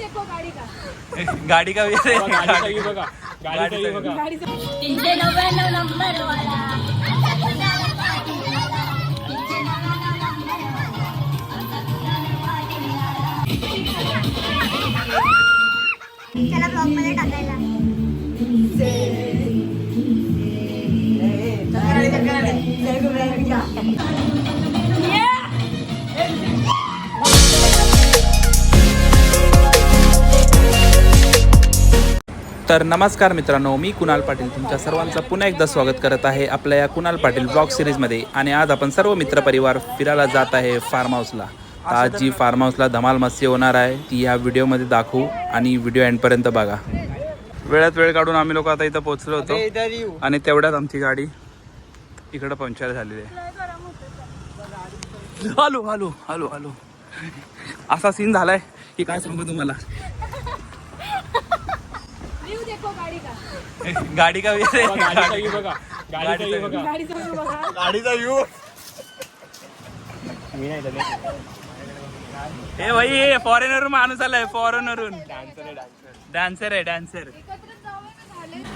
देखो गाड़ी का गाडी का गाडी बघा गाडी बघा 399 नंबर वाला चला ब्लॉग मध्ये टाकायला तर नमस्कार मित्रांनो, मी कुणाल पाटील तुमच्या सर्वांचं पुन्हा एकदा स्वागत करत आहे आपल्या या कुणाल पाटील ब्लॉग सिरीजमध्ये. आणि आज आपण सर्व मित्रपरिवार फिरायला जात आहे फार्म हाऊसला. आज जी फार्म हाऊसला धमाल मस्ती होणार आहे ती या व्हिडिओमध्ये दाखवू आणि व्हिडिओ एंडपर्यंत बघा. वेळात वेळ काढून आम्ही लोक आता इथं पोहोचलो होतो आणि तेवढ्यात आमची गाडी इकडं पंक्चर झालेली आहे. हॅलो हॅलो हॅलो हॅलो असा सीन झालाय की काय सांगू तुम्हाला. देखो गाड़ी का गाडी का गाडी बघा गाडी बघा गाडीचा व्ह्यू. हे भाई फॉरेनर माणूस आलाय, फॉरेनरून डान्सर आहे डान्सर.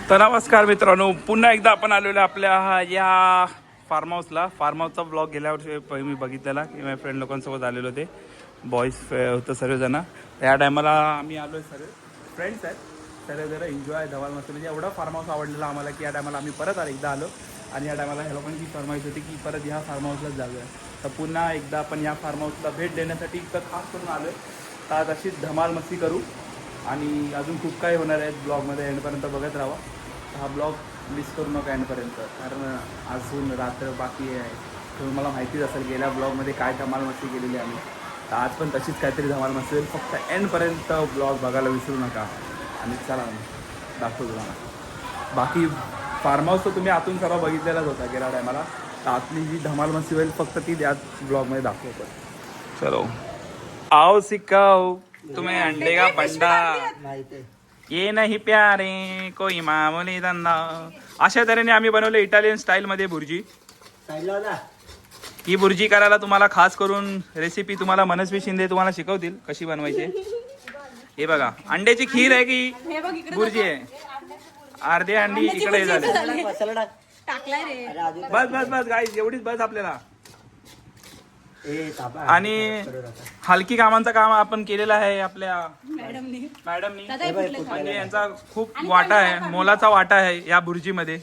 तर नमस्कार मित्रांनो, पुन्हा एकदा आपण आलेलो आपल्या या फार्म हाऊसला. फार्म हाऊसचा ब्लॉग गेल्या वर्षी मी बघितलेला की माझ्या फ्रेंड लोकांसोबत आलेलो होते. बॉईज होतं सर्वजण. त्या टायमाला आम्ही आलो आहे, सर्व फ्रेंड्स आहेत. तर जरा एन्जॉय धमाल मस्त, म्हणजे एवढा फार्म हाऊस आवडलेला आम्हाला की या टायमाला आम्ही परत एकदा आलो. आणि या टायमाला ह्या लोकांची फरमाईश होती की परत ह्या फार्म हाऊसलाच जाऊया. तर पुन्हा एकदा आपण या फार्म हाऊसला भेट देण्यासाठी इतकं खास करून आलो आहे. तर आज अशीच धमाल मस्ती करू आणि अजून खूप काही होणार आहे ब्लॉगमध्ये. एंडपर्यंत बघत राहा. हा ब्लॉग मिस करू नका एंडपर्यंत, कारण अजून रात्र बाकी आहे. तुम्ही मला माहितीच असेल गेल्या ब्लॉगमध्ये काय धमाल मस्ती केलेली आम्ही. तर आज पण तशीच काहीतरी धमाल मस्ती होईल. फक्त एंडपर्यंत ब्लॉग बघायला विसरू नका. आणि चला दाखवतो तुम्हाला. बाकी फार्म हाऊस तर तुम्ही आतून सर्व बघितलेलाच होता गेल्या टायमाला. तर आतली जी धमाल मस्ती होईल फक्त ती याच ब्लॉगमध्ये दाखवतो. चलो आओ सिखाओ तुम्हें अंडे का बंडा, ये नाही प्यारे कोई मामूली धंदा. अशा तऱ्हेने आम्ही बनवले इटालियन स्टाईलमध्ये भुर्जी. ही भुर्जी करायला तुम्हाला खास करून रेसिपी तुम्हाला मनस्वी शिंदे तुम्हाला शिकवतील कशी बनवायची. हे बघा, अंड्याची खीर आहे की भुर्जी आहे. अर्धे अंडी इकडे हे झाले. बस बस बस गाईस, एवढीच बस आपल्याला. आणि हलकी कामांचं काम आपण केलेलं आहे आपल्या मॅडमनी. म्हणजे यांचा खूप वाटा आहे, मोलाचा वाटा आहे या भुर्जीमध्ये.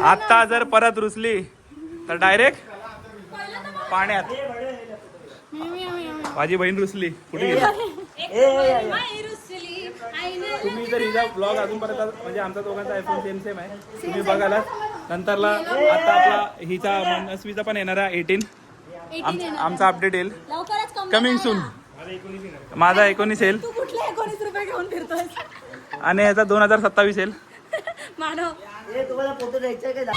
आता जर परत रुसली तर डायरेक्ट पाण्यात. माझी बहीण रुसली कुठे गेली. तुम्ही जर हिचा ब्लॉग अजूनपर्यंत, म्हणजे आमचा दोघांचा आयफोन सेम आहे, तुम्ही बघायला नंतरला. आता आपला हिचा मनस्वीचा पण येणार आहे 18. आमचा अपडेट येईल कमिंग सून. माझा 19 येईल आणि याचा 2027 येईल. तुम्हाला फोटो द्यायचा का?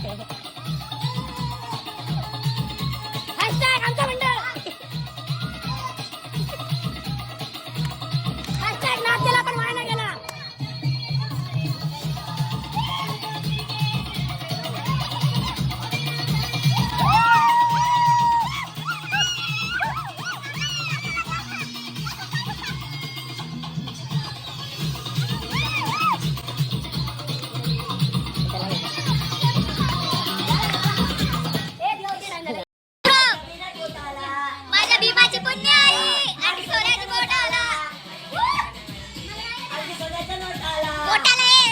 हॅशटॅग आमचा मंडळ. हॅशटॅग नाच केला पण वाया नाही गेला. माझ्या भीमाची पुण्य आई आणि सोन्याची बोटाला. बोटाला ये.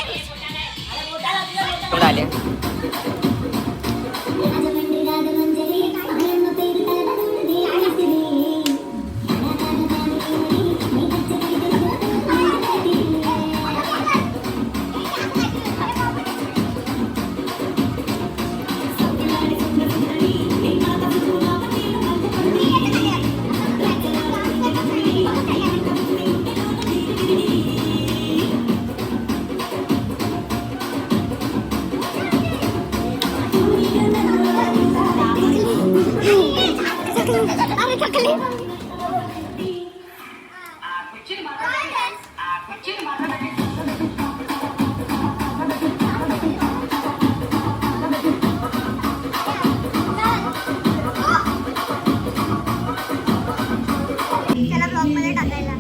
त्याला ब्लॉग मध्ये टाकायला.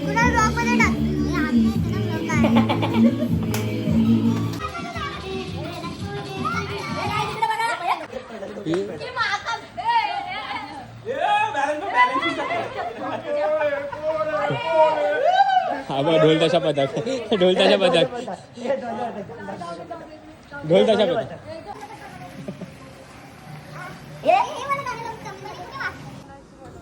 कुणाल ब्लॉग मध्ये टाक. हा बघ ढोल ताशा पथक ढोल ताशा पथक ढोल ताशा पथक.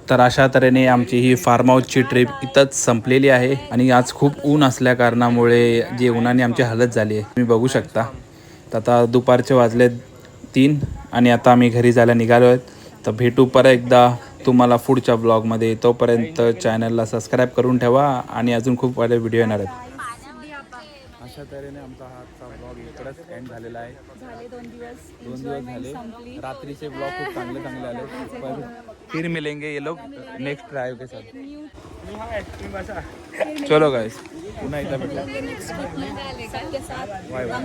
तर अशा तऱ्हेने आमची ही फार्म हाऊसची ट्रिप इथंच संपलेली आहे आणि आज खूप ऊन असल्या कारणामुळे जे उन्हाने आमची हालत झाली आहे तुम्ही बघू शकता. तर आता दुपारचे वाजले 3 आणि आता आम्ही घरी जायला निघालो आहेत. तर भेटू परत एकदा तुम्हाला पुढच्या ब्लॉगमध्ये. तोपर्यंत चॅनलला सबस्क्राईब करून ठेवा आणि अजून खूप वाले व्हिडिओ येणार आहेत. अशा तऱ्हेने आमचा हा आजचा ब्लॉग इकडंच एंड झालेला आहे. दोन दिवस झाले. रात्रीचे ब्लॉग खूप चांगले आले. पर फिर मिलेंगे ये लोग नेक्स्ट ड्राइव के साथ. चलो गाइस पुन्हा एकदा भेटूया. Bye bye.